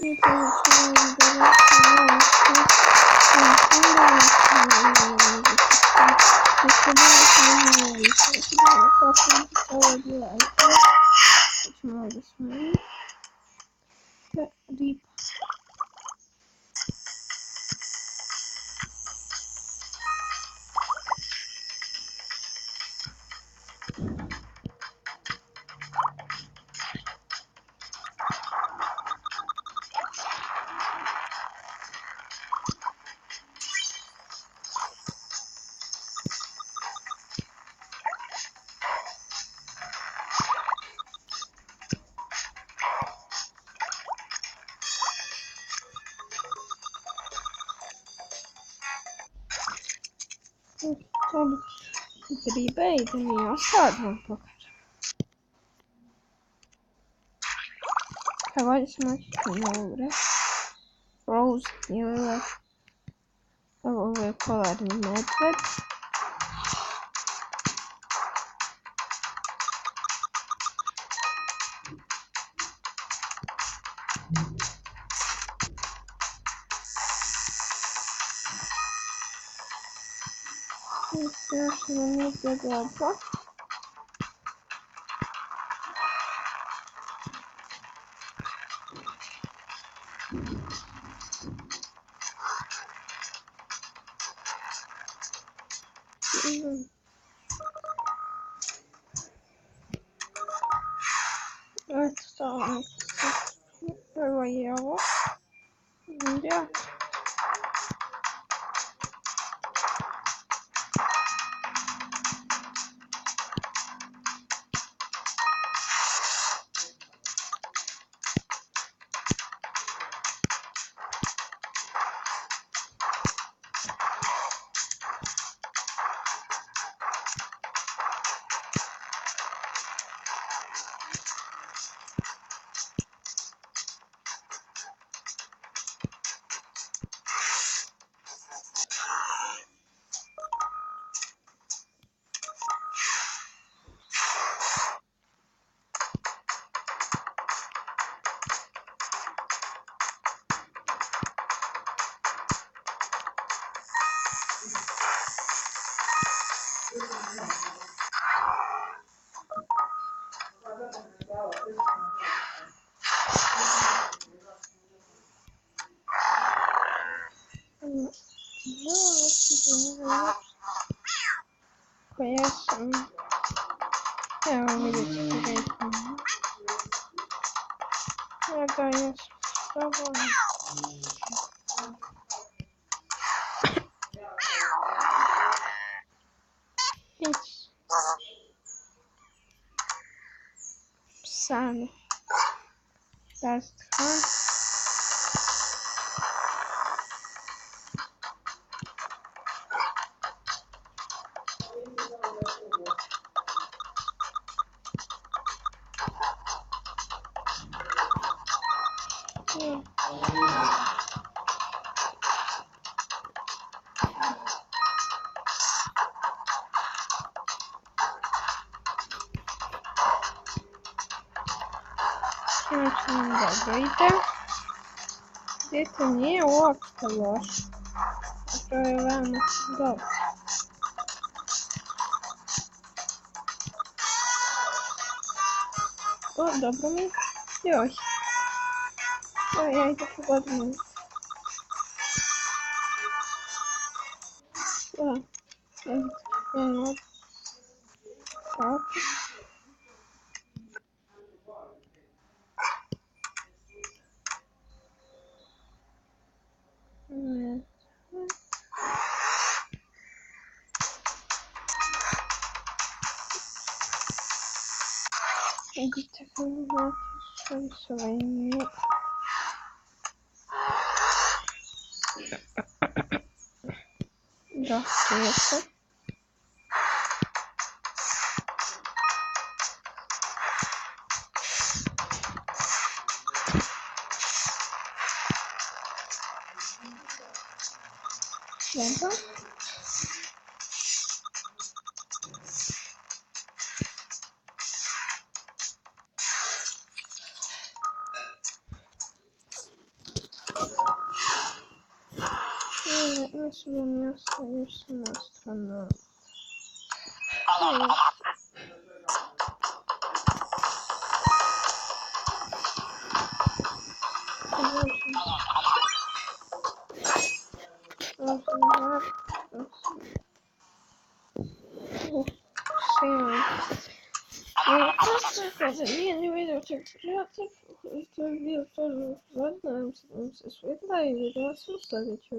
To gribę i to nie osadam pokażę. Давай смотреть новое. Rose сделала новый полярный медведь. Страшно медведя. Это самое. Давай его. Да. Конечно. Я увидеть перейду. Это я с тобой. Псами. That's fun. Где-то не осталось. Открываем дом. О, добрый. Ой. Ой, я это подумал. Так. Идите в своими. Да, это. Ладно. sobie miasta już na stronę. Nie wiedział, czy pracy to wie, to żadnym ze świetla i wiedział, co ustawić.